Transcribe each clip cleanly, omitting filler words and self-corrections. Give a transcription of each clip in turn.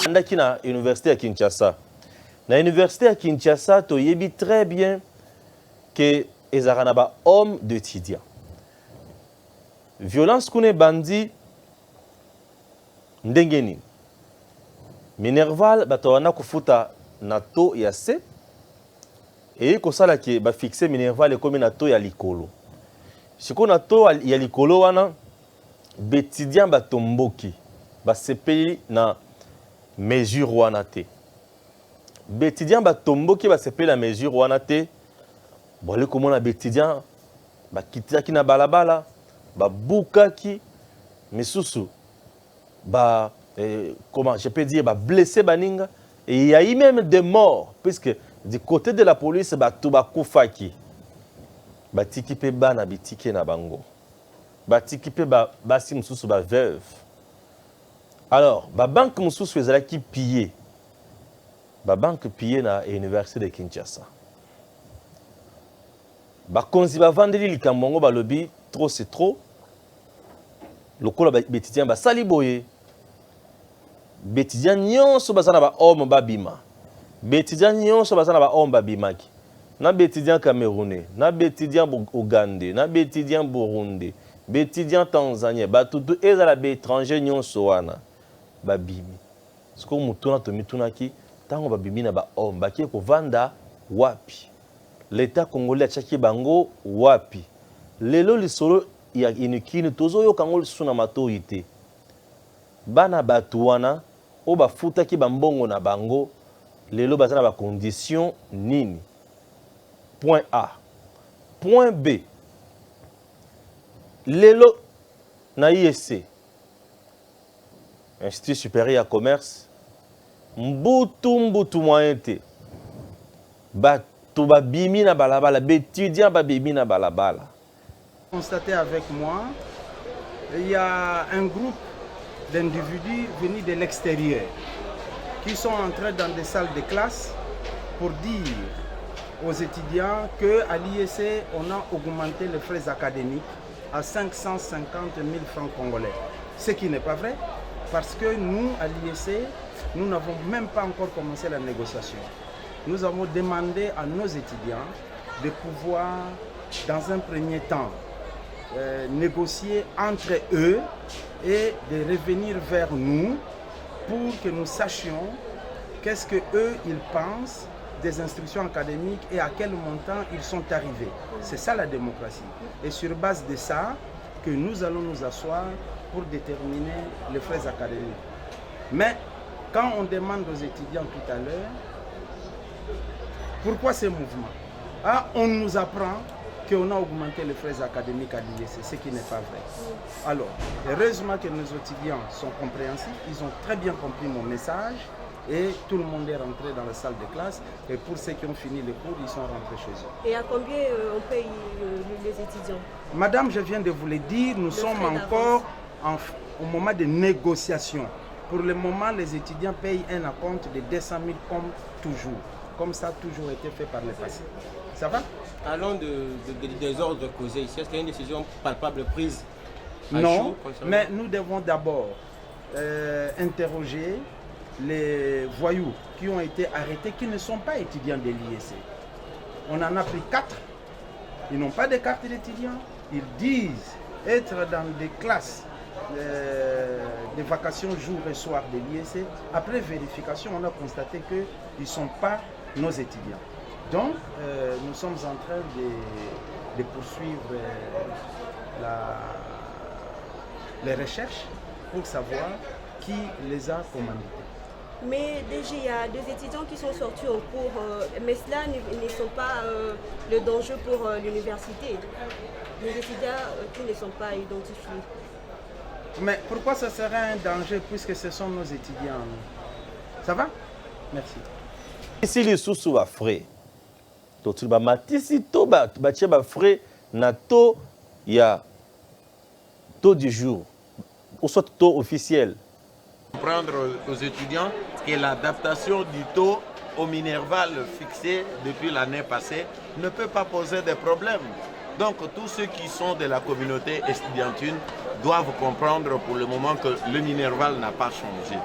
andaki na université à Kinshasa. Na université à Kinshasa, tu yebi très bien que ezara ba homme d'étudiant. Violence kune bandi ndengeni. Minerval bato wana kufuta na to ya C et ko sala ki ba fixer Minerval comme na to ya likolo. Siko na to ya likolo wana bétidian batomboki ba sepeli na mesure wana te. Bétidian batomboki ba sepeli na mesure wana te. Bon le komona bétidian ba kitaki na balabala ba bukaki misusu ba comment je peux dire, blessé Baninga. Et il y a eu même des morts, puisque du côté de la police, tout va koufaki. Batiki pe ba na bitiki na bango. Batiki pe ba basi msusu ba veuve. Alors, ba banque msusu ezala ki pillé. Ba banque pillé na université de Kinshasa. Ba konzi ba vandeli likambo ba lobi trop c'est trop. Lokola betitian ba sali boye. Bétidian nyonso bazana ba homme babima. Bétidian nyonso bazana ba homme babimaki. Na bétidian camerounais, na bétidian ougandais, na bétidian burundais, bétidian tanzanien, ba tutu ezala be étranger nyonso wana babimi. Siko mutuna to mitunaki tango babimi na ba homme baki ko vanda wapi. L'état congolais achaki bango wapi. Lelo lisolo ya inikini tozo yo kango suna matorité. Bana batuana o ba futaki bambongo na bango lelo bazana ba condition nini. Point A. Point B. Lelo na ISC Institut supérieur à commerce mbutu moyen te batu babimi na balabala bétudiant babimi na balabala. Constaté avec moi, il y a un groupe d'individus venus de l'extérieur qui sont entrés dans des salles de classe pour dire aux étudiants qu'à l'IEC, on a augmenté les frais académiques à 550 000 francs congolais. Ce qui n'est pas vrai, parce que nous, à l'IEC, nous n'avons même pas encore commencé la négociation. Nous avons demandé à nos étudiants de pouvoir, dans un premier temps, négocier entre eux et de revenir vers nous pour que nous sachions qu'est-ce qu'eux ils pensent des instructions académiques et à quel montant ils sont arrivés. C'est ça la démocratie. Et sur base de ça, que nous allons nous asseoir pour déterminer les frais académiques. Mais quand on demande aux étudiants tout à l'heure, pourquoi ces mouvements? Ah, on nous apprend qu'on a augmenté les frais académiques à l'IEC, ce qui n'est pas vrai. Alors, heureusement que nos étudiants sont compréhensifs, ils ont très bien compris mon message et tout le monde est rentré dans la salle de classe. Et pour ceux qui ont fini les cours, ils sont rentrés chez eux. Et à combien on paye les étudiants? Madame, je viens de vous le dire, nous sommes encore au moment de négociation. Pour le moment, les étudiants payent un acompte de 200 000 comme toujours. Comme ça a toujours été fait par le passé. Ça va? Allons des ordres causés ici. Est-ce qu'il y a une décision palpable prise? Non, mais nous devons d'abord interroger les voyous qui ont été arrêtés, qui ne sont pas étudiants de l'IEC. On en a pris 4. Ils n'ont pas de carte d'étudiant. Ils disent être dans des classes de vacations jour et soir de l'IEC. Après vérification, on a constaté qu'ils ne sont pas nos étudiants. Donc, nous sommes en train de poursuivre les recherches pour savoir qui les a commandités. Mais déjà, il y a des étudiants qui sont sortis en cours, mais cela ne sont pas le danger pour l'université. Les étudiants qui ne sont pas identifiés. Mais pourquoi ça serait un danger puisque ce sont nos étudiants? Ça va? Merci. Ici, les sous à frais. Donc, matisi to ba frais na to ya taux du jour ou soit taux officiel. Comprendre aux étudiants que l'adaptation du taux au Minerval fixé depuis l'année passée ne peut pas poser de problème. Donc tous ceux qui sont de la communauté estudiantine doivent comprendre pour le moment que le Minerval n'a pas changé.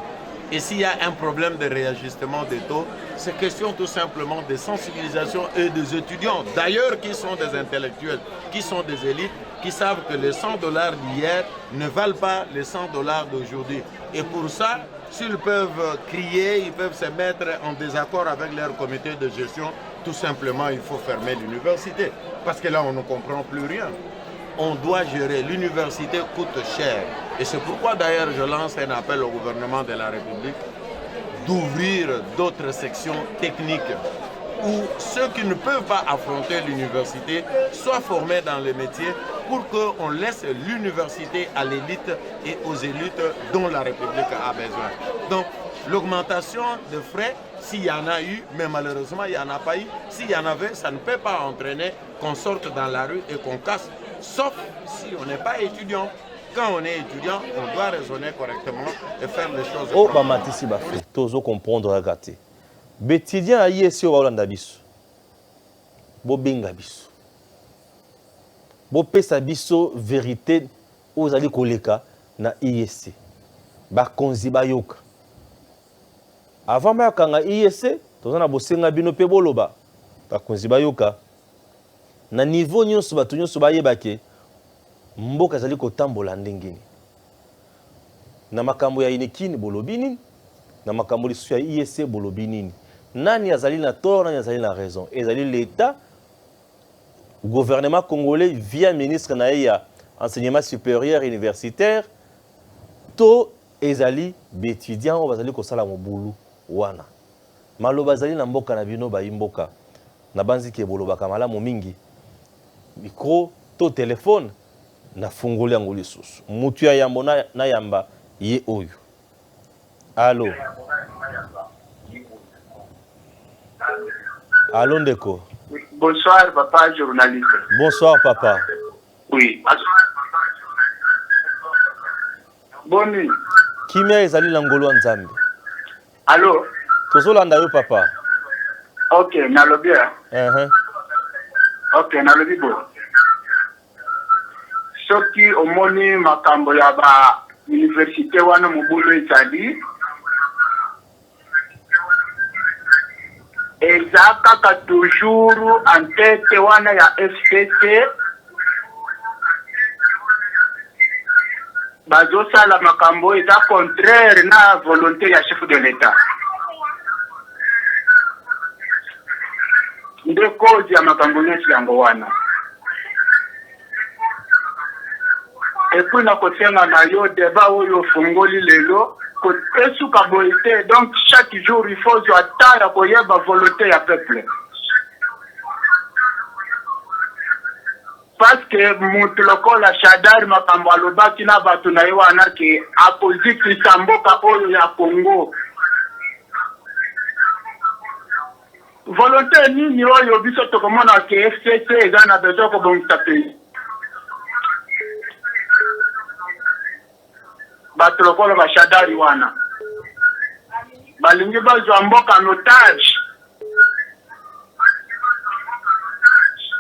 Et s'il y a un problème de réajustement des taux, c'est question tout simplement de sensibilisation et des étudiants, d'ailleurs qui sont des intellectuels, qui sont des élites, qui savent que les 100 $ d'hier ne valent pas les 100 $ d'aujourd'hui. Et pour ça, s'ils peuvent crier, ils peuvent se mettre en désaccord avec leur comité de gestion, tout simplement il faut fermer l'université. Parce que là on ne comprend plus rien. On doit gérer, l'université coûte cher. Et c'est pourquoi d'ailleurs je lance un appel au gouvernement de la République d'ouvrir d'autres sections techniques où ceux qui ne peuvent pas affronter l'université soient formés dans les métiers pour qu'on laisse l'université à l'élite et aux élites dont la République a besoin. Donc l'augmentation de frais, s'il y en a eu, mais malheureusement il n'y en a pas eu, s'il y en avait, ça ne peut pas entraîner qu'on sorte dans la rue et qu'on casse, sauf si on n'est pas étudiant. Quand on est étudiant, on doit raisonner correctement et faire les choses. Oh, bah, Matisi, bah, fait. Tous comprendre, regarder. Bétidian a ici au Hollande biso. Bo benga biso. Bo pesa biso vérité aux ali koleka na IEC. Ba konzi ba yoka. Avant ma kanga IEC, tozana bosenga bino pe boloba. Ba konzi ba yoka. Na niveau nyonso batu nyonso ba yebake. Mboka zali kotambola ndengeni. Na makambo ya inekini bolobi nini? Na makambo lisusu ya IEC bolobi nini? Nani azali na tort, nani azali na raison? Ezali l'État, gouvernement congolais via ministre na ya enseignement supérieur universitaire, to ezali bétudiant o bazali kosala mobulu wana. Maloba zali na mboka na bino ba imboka. Na banzi ke bolobaka malamu mingi. Micro to téléphone na fungoli yango lisusu. Mutu ya yambo na yamba ye oyo. Allô. Allô Ndeko. Bonsoir papa journaliste. Bonsoir papa. Oui. Boni. Kimia ezali na ngolo nzambe. Allô. Tozolanda yo papa. OK, nalobi. OK, nalobi bo. Soki omoni makambo ya ba université wana mobulu ezali eza kaka toujours en tête wana ya FCC bazosala makambo eza contraire na volonté ya chef de l'État. Nde cause ya makambo nyonso yango wana. Et puis na kosenga na yo débat oyo fungoli lelo kotesuka boité, donc chaque jour il faut attendre koyeba volonté ya peuple. Parce que mutu lokola Shadari makambo alobaki na batu na yo wana ke akozikisa mboka oyo ya Congo. Volonté nini oyo biso tokomona ke FCC eza na besoin ko bongisa pays. Batu lokola ba Shadari wana balingi bazwa mboka en otage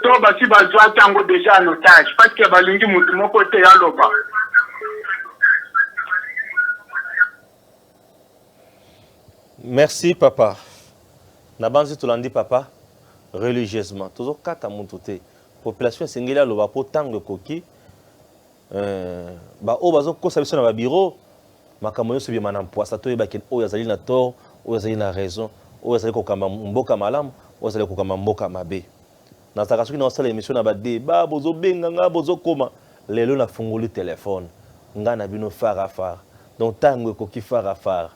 to basi bazwa tango déjà en otage parce que balingi mutu moko te yaloba. Merci papa. Nabanzi tulandi papa religieusement toujours kata mutu te population sengeli aloba po tango koki ba o bazo kosa biso na ba bureau makambo nyonso bima na mpoasa to yeba ke oyo azali na tort oyo azali na raison oyo azali kokamba mboka malamu oyo azali kokamba mboka mabe na saka soki na osala émission na ba débat bozo benga nga bozo koma lelo na fungoli téléphone nga na bino fara fara donc tango ekoki fara fara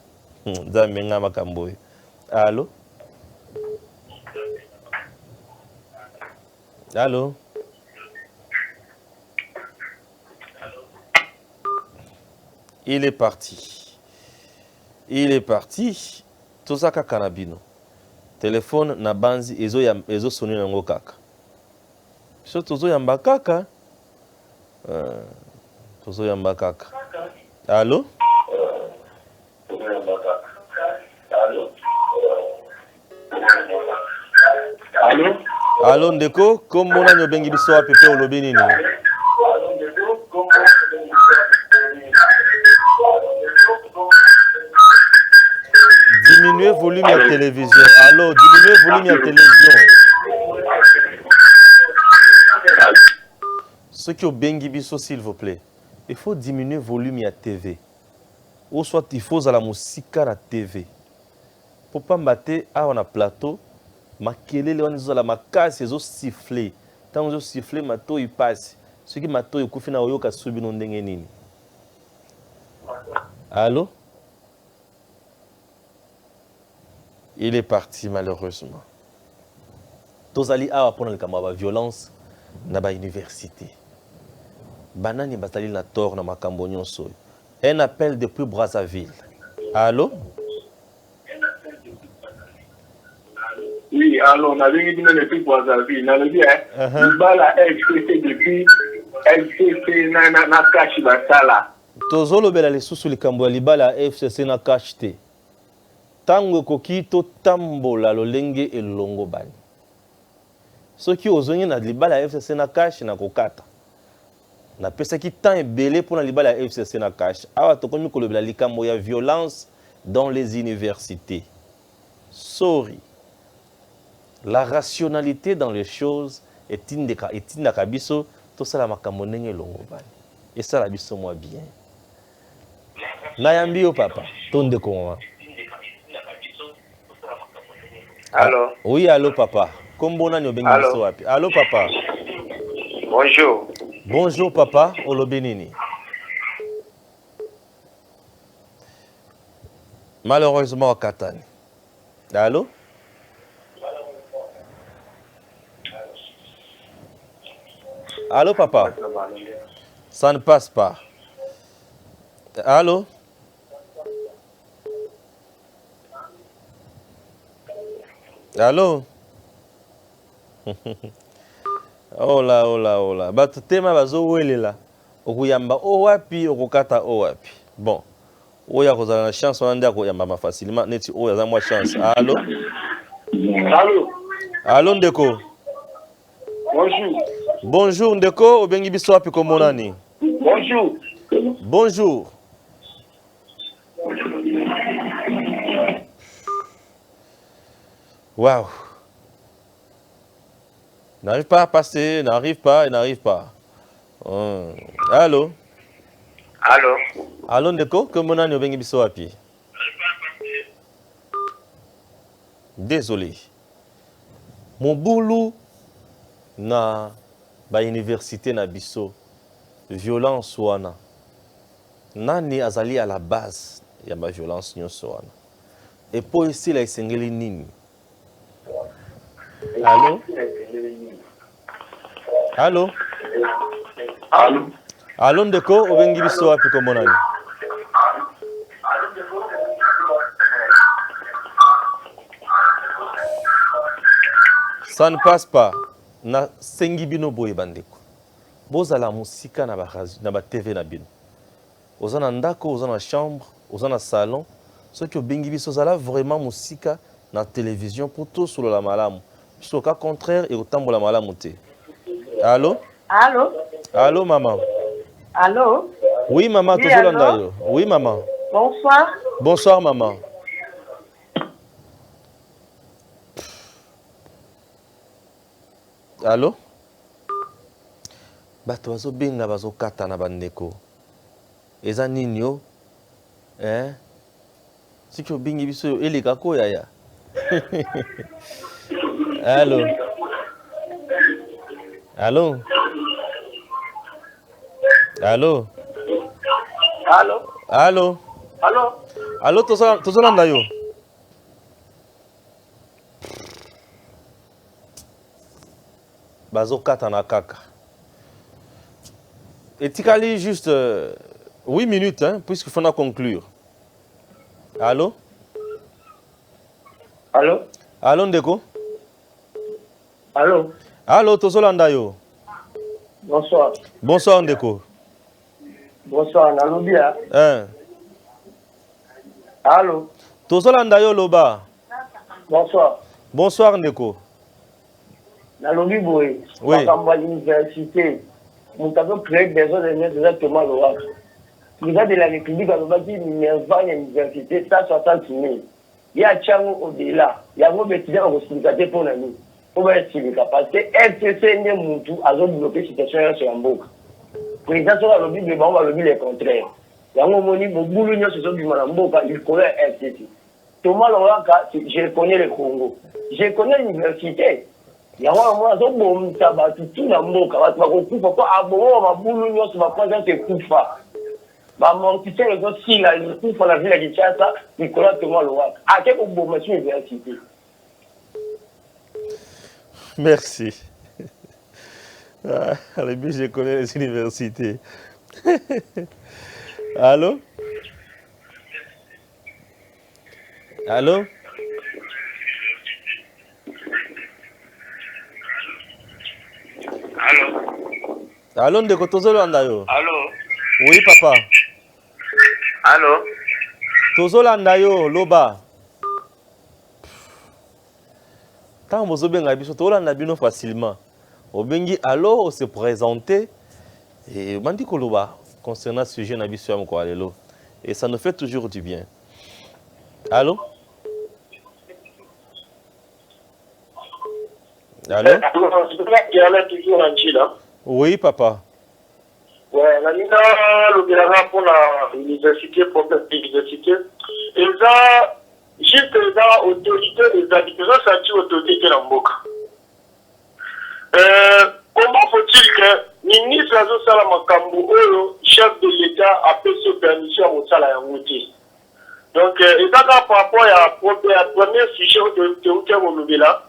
nzambe nga makambo. Allô. Allô. Il est parti. Il est parti. Tout ça kanabino. Téléphone na banzi ezo soni nango kaka. So tozo yamba kaka. Tozo yamba kaka. Allô? Allô? Allô Ndeko, kombo na nyobengi biso wapi pe olobi nini? diminuez volume à la télévision. Allô, diminuez volume à la télévision. Ceux qui ont bengi biso, s'il vous plaît, il faut diminuer volume à la TV. Ou soit il faut à la musique à la TV. Pour pas battre à un plateau, makelele on est à la macasse, ils ont sifflé. Tant ils ont sifflé, mato il passe. Ceux qui mato ils koufina oyoka subi non ndenge nini. Allô? Il est parti malheureusement. Tozali awa pona le kamaba violence na ba université. Banani batali na tort na makambo nyonso. Un appel depuis Brazzaville. Allô? Oui, alors on a vu une depuis Brazzaville. On a dit la FCC depuis FCC na kashi basala. Tozolo bela lisusu likambo ya libala FCC na kashi te. Tango koki to tambola lolenge elongo bani. Soki ozongi na libala FCC na kashi na kokata. Na pesa ki temps ebele pour na libala FCC na kashi. Awa tokomi kolobela likambo ya violence dans les universités. Sorry. La rationalité dans les choses est indaka biso to sala makambo ndenge elongo bani. Et ça la biso moi bien. Nayambi yo papa, tonde ko. Allô? Oui, allô papa. Kombo nani obengi biso wapi? Allô papa. Bonjour. Bonjour papa, olobenini. Malheureusement Katani. Allô? Allô papa? Ça ne passe pas. Allô? Allô? Oh là, oh là, oh là. Bato tema bazo welela. Okuyamba o wapi, okukata o wapi. Bon. Oya kozala na chance on ndia koyamba ma facilement neti oya za moi chance. Allô? Allô? Allô ndeko? Bonjour. Bonjour ndeko, obengi biso wapi komonani? Bonjour. Bonjour. Waouh. N'arrive pas à passer, n'arrive pas, il n'arrive pas. Allô? Allô? Allô ndeko, komonani obengi biso wapi? Désolé. Mon boulot na ba université na biso violence wana. Nani azali à la base ya ba violence nyonso wana. Et pour ici la isengeli nini? Allô? Allô? Allô? Allô ndeko obengi biso wapi komonani? Ça ne passe pas. Na sengi bino boye bandeko. Bozala musika na ba TV na bino. Oza na ndako, oza na chambre, oza na salon. Ce qui obengi biso zala vraiment musika na télévision pour tout solo la malamu. Puisqu'au cas contraire et autant la malamu te. Allô? Allô? Allô maman? Allô? Oui maman, oui, toujours là. Oui maman. Bonsoir. Bonsoir maman. Allô? Bato bazo benga bazo kata na bandeko. Eza nini yo? Siki obingi biso yo eleka koya ya. Allô? Allô? Allô? Allô? Allô? Allô? Allô, tozolanda yo? Bazo kata na kaka. Etikali juste 8 minutes, hein, puisqu'il faut conclure. Allô? Allô? Allô, ndeko? Allô? Allô, tozolanda yo? Bonsoir. Bonsoir, ndeko. Bonsoir, Nalobia. Allô? Tozolanda yo loba? Bonsoir. Bonsoir, ndeko. Nalobi boy. Oui. Dans l'université, nous avons créé des autres exactement le Le gars de la République a dit Minerva, l'université, 160 000. Il y a Tchango au-delà. Il y a un étudiant au syndicaté pour nous. On va estimer parce que FCC n'est moutou à bloquer cette situation sur un bouc. Président sur le but de on va le dire le contraire. Il y a un moment où boulot sur ce Malamboka, il connaît FCC. Thomas Loraka, je connais le Congo. Je connais l'université. Il y a un moment où on a tout dans le monde. On va couper pas à bon, on va boulot sur ma présence et coupa. Bah mon petit les autres si là, il coupe la ville de Kinshasa, Nicolas Thomas Loraka. À quel moment monsieur université? Merci. Allez, je connais les universités. Allô? Allô? Allô? Allô, ndeko tozolanda yo? Allô? Oui, papa. Allô? Tozolanda yo, loba. Tant bozobenga biso tolanda bino facilement. Obengi allo, on se présenter et mandi koloba concernant ce sujet na biso ya mko alelo. Et ça nous fait toujours du bien. Allô? Allô? toujours en Chine. Oui, papa. Ouais, la Nina, le gouvernement pour l'université, pour cette université, ils ont juste les autorités, les habitants, ça tue autorité dans le Mboka. Comment faut-il que ministre Azo Salama Kambu, chef de l'État, a fait ce permission au salaire Mouti? Donc, et ça, par rapport à la première sujet de Théoké Monoubela,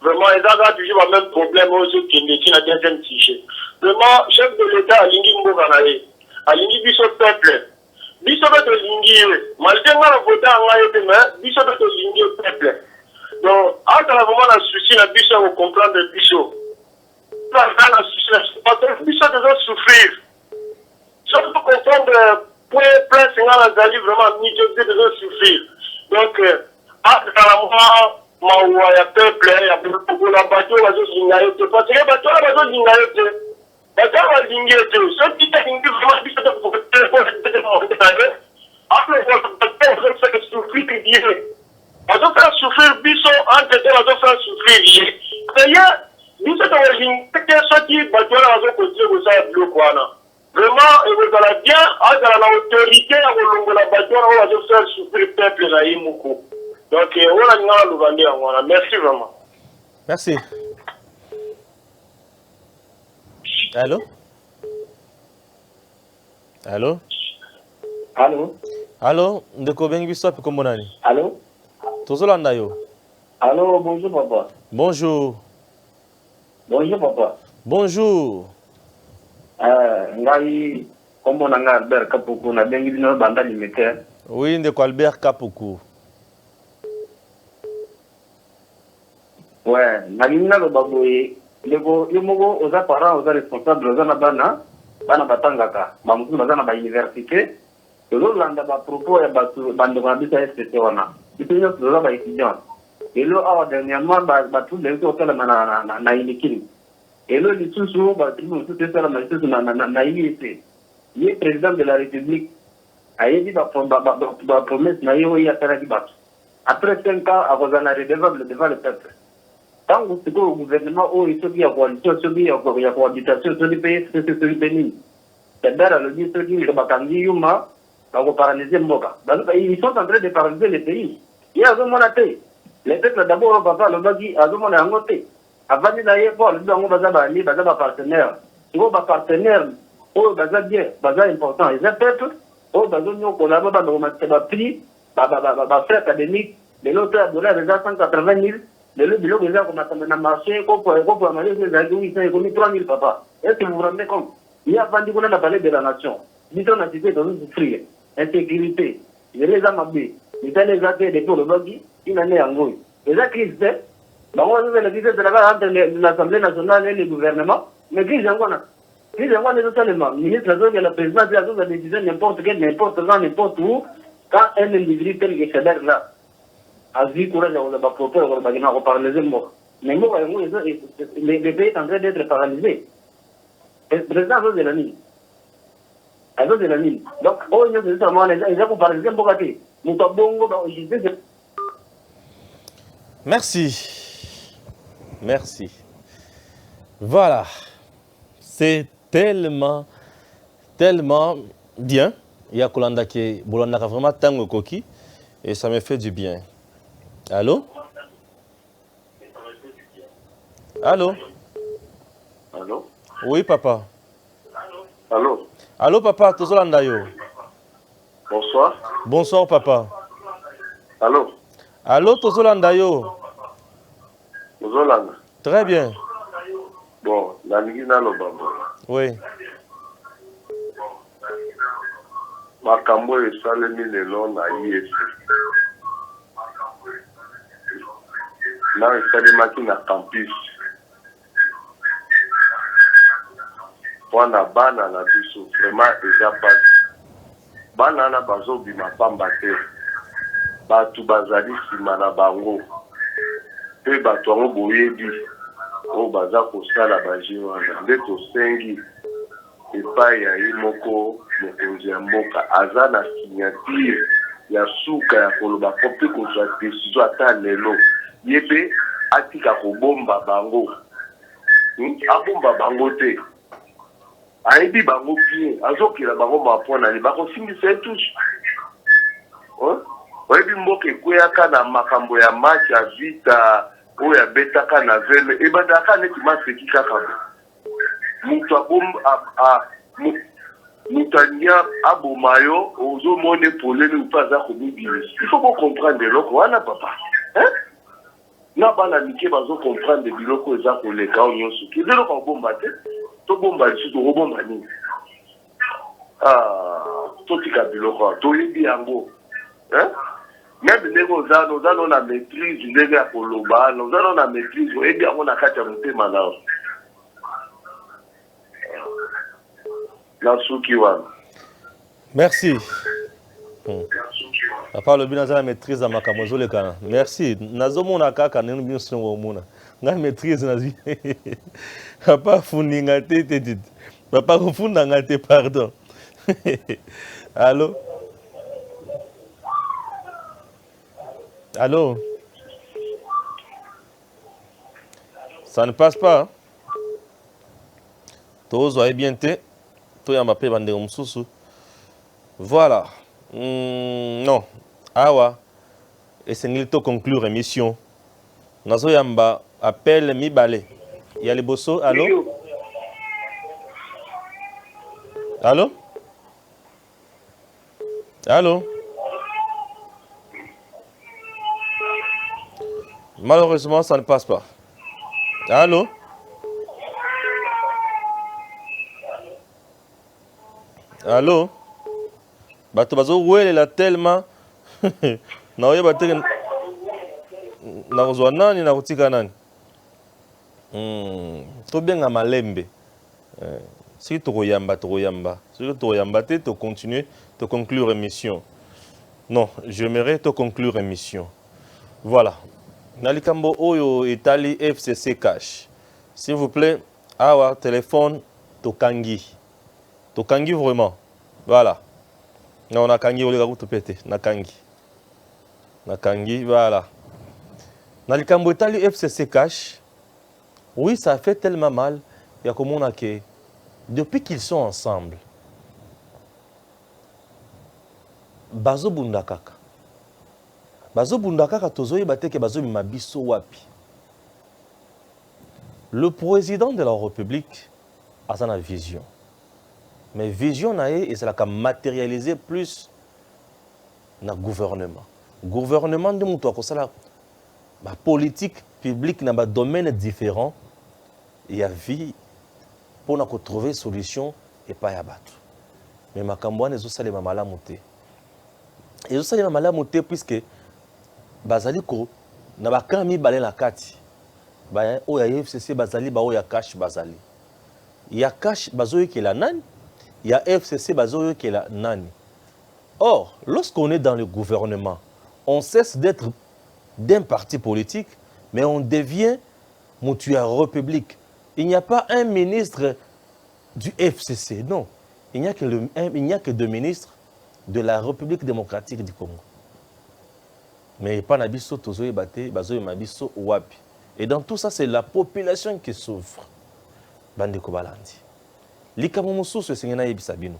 vraiment, ils ont toujours le même problème aux autres qui sont dans la deuxième sujet. Vraiment, chef de l'État, a l'ingé Mboganaye, a l'ingé Bissot Peuple, Bissot de l'ingé, malgré moi, le vote en aïe demain, Bissot de l'ingé Peuple. Donc, entre la moment, la souci, la Bissot, vous comprendre Bissot. La souci, la Bissot doit souffrir. Si on peut comprendre, pour plein de gens, vraiment, Bissot doit souffrir. Donc, entre la moment, mawa ya peuple ya beaucoup la bateau va se signaler parce que bateau va se signaler bateau va signaler ce qui est une vraiment bis de pour après on va souffrir que dire on va faire souffrir biso entre deux on va faire souffrir d'ailleurs biso de origine que sorti bateau va se continuer pour ça bloc wana vraiment et vous allez bien à la autorité à la bateau on va se faire souffrir peuple na imuko. Donc, merci vraiment. Merci. Allô? Allô? Allô? Allô? Ndeko bengi biso api kombo nani? Allô? Tozolanda yo. Allô, bonjour papa. Bonjour. Bonjour papa. Bonjour. Ngai kombo nanga Albert Kapuku na bengi bino banda limité. Oui, ndeko Albert Kapuku. Ouais, nalina lo baboye lego yomogo oza parents oza responsable oza na bana batangaka bamusu baza na ba université tolo landa ba propos ya batu bando na bisa SPC wana bitinyo oza ba étudiant elo awa dernièrement batu le ko tala na inikini elo lisusu ba tribu tout ça na lisusu na IEC ye président de la République a dit ba promesse na yo ya tala di batu après 5 ans a kozana redevable devant le peuple. Tant que le gouvernement a eu une coalition, une cohabitation, une pays, c'est d'ailleurs le ministre qui est Bakandi Yuma, va paralyser Mboka. Ils sont en train de paralyser le pays. Il y a un monaté. Les peuples d'abord, papa, le bagi, à un moment à côté. Avant d'aller voir le Bango Bazabali, Bazaba partenaire. Si vous êtes partenaire, oh, Bazabien, Bazab important. Les peuples, oh, Bazonio, collabore dans le prix, frais académique, de l'autre, de la 180 000. Le bilan déjà qu'on a dans le marché, qu'on peut amaler les amis, ils ont mis 3 000 papa. Est-ce que vous vous rendez compte? Il y a vendu qu'on a parlé de la nation. Disons la cité dans une souffrir. Insécurité. Les amabés. Les allégatés des tours de bagui, une année en gros. Les acquises, on va la visite de entre l'Assemblée nationale et le gouvernement. Mais qui j'en connais? Qui j'en connais totalement? Le ministre de la présidence a décidé n'importe quel, n'importe quand, n'importe où, quand un individu tel que Feder là. A vu courage on va proposer on va parler de moi mais moi les pays sont en train d'être paralysés le président de la mine donc on est seulement les gens qui parlent de Mbokati nous bongo ba Merci. Merci. Voilà. C'est tellement bien. Il y a Kolanda qui Bolanda vraiment tango koki et ça me fait du bien. Allô? Allô? Allô? Oui, papa. Allô? Allô, papa, Tozolanda yo. Bonsoir. Bonsoir, papa. Allô? Allô, Tozolanda yo. Tozolanda. Très bien. Bon, la Nigina Lobambo. Oui. Makambo esalemi lelo na IEC. Na esalemaki na campus. Wana bana na biso vraiment eza pasi. Bana na bazobima pamba te. Batu bazali nsima na bango. Pe bato yango boyebi oyo baza kosala baje wana nde tosengi epai ya ye moko mokonzi ya mboka aza na signature ya suka ya koloba po mpe kozwa desizio ata lelo ye mpe atika kobomba bango abomba bango te ayebi bango bien azokela bango maponani bakosingisa ye tusu oyebi mboka ekweyaka na makambo ya match ya vita oyo abetaka na vele ebandaka neti maseki kaka mutu ania aboma yo ozomona polele mpe aza komibima ifo bocomprendre eloko wana papa na bana mike bazokomprendre biloko eza koleka oyo nyonso eza eloko akobomba te tobomba lisusu okobomba nini totika biloko awa toyebi yango même ndenge oza no na maîtrise ndenge ya koloba oza no na maîtrise oyebi yango na kati ya motema nao na suki wana. Merci. Papa lobi naza na maîtrise ya makambo ezolekana. Merci. Nazomona kaka nini biso ngomona. Nga maîtrise nazwi. Papa fundinga te. Papa kufundanga te pardon. Allô? Allô? Ça ne passe pas. Hein? Tous voyez bien te. Tout y a ma paix bande de voilà. Non. Awa. Et c'est nil to conclure émission. Nazo yamba appelle mi balé. Il y a les bosso. Allô? Allô? Allô? Malheureusement, ça ne passe pas. Allô? Allô? Bato bazo welela tellement. Na oye bateke na kozwa nani na kotika nani? To benga malembe. Si tokoyamba. Si tokoyamba te to continuer, to conclure émission. Non, j'aimerais te conclure émission. Voilà. Nalikambo Oyo Italie FCC Cash. S'il vous plaît, awa téléphone Tokangi. Tokangi vraiment. Voilà. Non, Nakangi Olega Koutopete. Nakangi. Voilà. Nalikambo Italie FCC Cash. Oui, ça fait tellement mal. Il y a comme on a que depuis qu'ils sont ensemble, Bazo Bundakaka. Bazo Bundakaka tozoyi bateke bazo bimabiso wapi. Le président de la République a sa vision. Mais vision nae et c'est la qu'a matérialiser plus na gouvernement. Gouvernement de mutu akosala ba politique publique na ba domaine différent il y a vie pour na trouver solution et pas ya batu. Mais makambo na zo salema malamu te. Et zo salema malamu te puisque bazali ko na bakami balé la kati ba o ya FCC bazali ba o ya cash bazali ya cash bazoyo ke la nani ya FCC bazoyo ke la nani. Or lorsqu'on est dans le gouvernement on cesse d'être d'un parti politique mais on devient mutua république. Il n'y a pas un ministre du FCC, non, il n'y a que deux ministres de la République démocratique du Congo. Mais pas na biso tozoye baté, bazoye mabiso wapi. Et dans tout ça, c'est la population qui souffre. Bande ko balandi. Likambo mosusu esengena yebisa bino.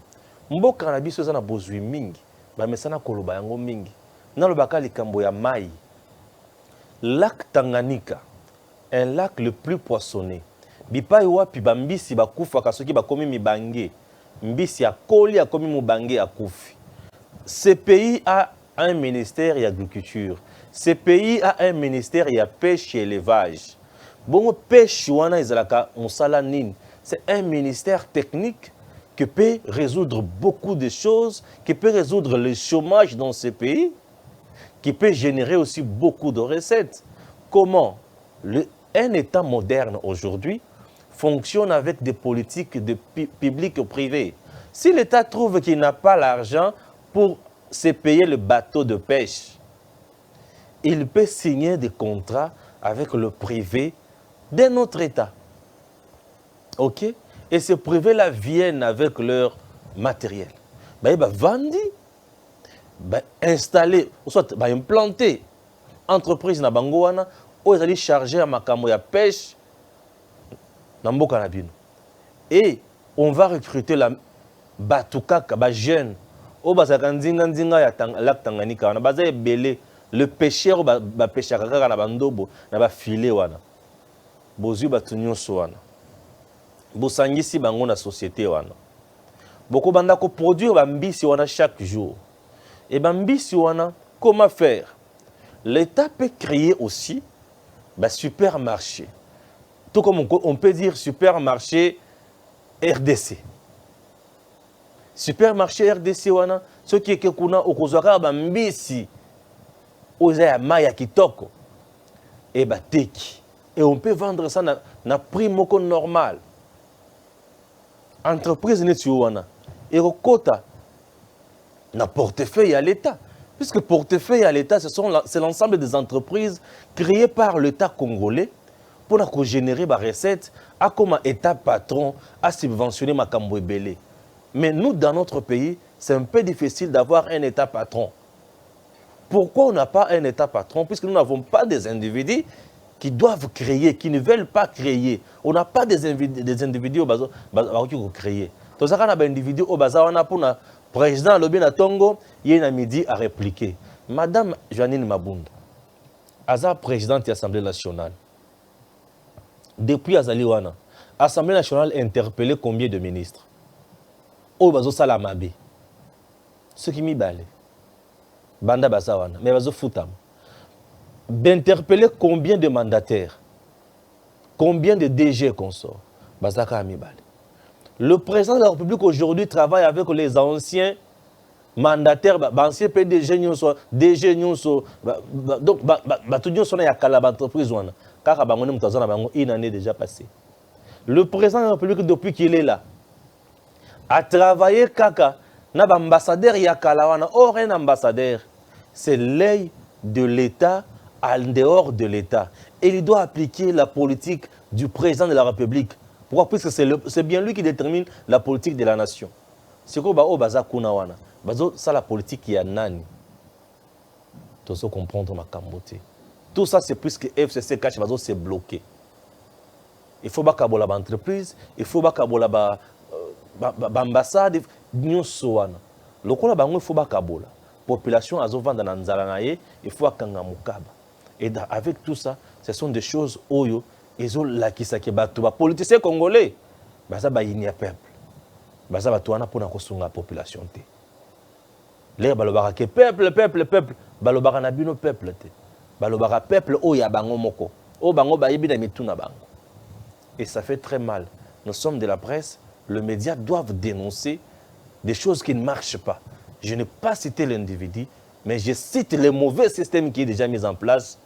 Mboka na biso za na bozwi mingi, ba mesana koloba yango mingi. Na lobaka likambo ya mai. Lac Tanganyika, un lac le plus poissonné. Bipai wapi bambisi bakufa kasoki bakomi mibange. Mbisi ya koli akomi mubange akufi. Ce pays a un ministère d'agriculture. Ce pays a un ministère de pêche et élevage. Bon, pêche wana ezalaka mosala nini. C'est un ministère technique qui peut résoudre beaucoup de choses, qui peut résoudre le chômage dans ce pays, qui peut générer aussi beaucoup de recettes. Comment un État moderne aujourd'hui fonctionne avec des politiques de public ou privé. Si l'État trouve qu'il n'a pas l'argent pour se payer le bateau de pêche, il peut signer des contrats avec le privé d'un autre État. OK? Et ces privés-là viennent avec leur matériel. Ils vont vendre, installer, soit implanter entreprise na bangoana, ou ils allaient charger à makambo ya pêche na mboka na bino. Et on va recruter la batukaka, ba jeune, ou bazaka nzinga ya lac Tanganyika, na baza ebele. Le pêcheur va pêcher kaka na bandobo na ba filet wana. Bozui batunyoso wana. Bosangisi bango na société wana. Boko banda ko produire bambisi wana chaque jour. Et bambisi wana, comment faire? L'État peut créer aussi un supermarché. Tout comme on peut dire supermarché RDC. Supermarché RDC wana, ce qui est que kuna okozwaka bambisi oza maya kitoko et bateki. Et on peut vendre ça na prix moko normal. Entreprise netuwana et okota na portefeuille à l'État. Puisque portefeuille à l'État, c'est l'ensemble des entreprises créées par l'État congolais pour générer des recettes à comme État patron à subventionner makambo ebele. Mais nous, dans notre pays, c'est un peu difficile d'avoir un État patron. Pourquoi on n'a pas un État patron? Puisque nous n'avons pas des individus qui doivent créer, qui ne veulent pas créer. On n'a pas des individus qui créer. Donc, ça, on a des individus au bazar, on a pour le président Lobina Tongo, il y a un midi à répliquer. Madame Janine Mabunda, Aza présidente de l'Assemblée nationale, depuis Azaliwana, l'Assemblée nationale a interpellé combien de ministres? Au bazo Salamabe, ce qui m'y balait. Banda Bazawana, mais bazo Foutam. D'interpeller combien de mandataires? Combien de DG qu'on sort? Bazaka Amibale. Le président de la République aujourd'hui travaille avec les anciens mandataires, anciens PDG, DG, donc, tout le monde a l'entreprise. Car une année déjà passée. Le président de la République, depuis qu'il est là, a travaillé kaka, n'a ambassadeur yakalawana. Or, un ambassadeur, c'est l'œil de l'État en dehors de l'État. Et il doit appliquer la politique du président de la République. Pourquoi? Puisque c'est bien lui qui détermine la politique de la nation. C'est quoi baza kunawana? Ça la politique qui a nani. Tout ça comprendre ma kamboté. Tout ça c'est puisque FCC cache bazo c'est bloqué. Il faut bakabola ba entreprise, il faut bakabola ba ambassade nyonso wana. Lokola bango il faut bakabola. Population azo vanda na nzala na ye, il faut akanga mukaba. Et avec tout ça, ce sont des choses oyo ils ont la kisaki batu ba politiciens congolais. Baza ba yini ya peuple. Baza batu wana pona kosunga population te. Les balobara ke peuple balobara na bino peuple te. Balobara peuple oyo ya bango moko. O bango ba yebi na mituna bango. Et ça fait très mal. Nous sommes de la presse, les médias doivent dénoncer des choses qui ne marchent pas. Je n'ai pas cité l'individu, mais je cite le mauvais système qui est déjà mis en place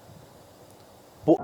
pour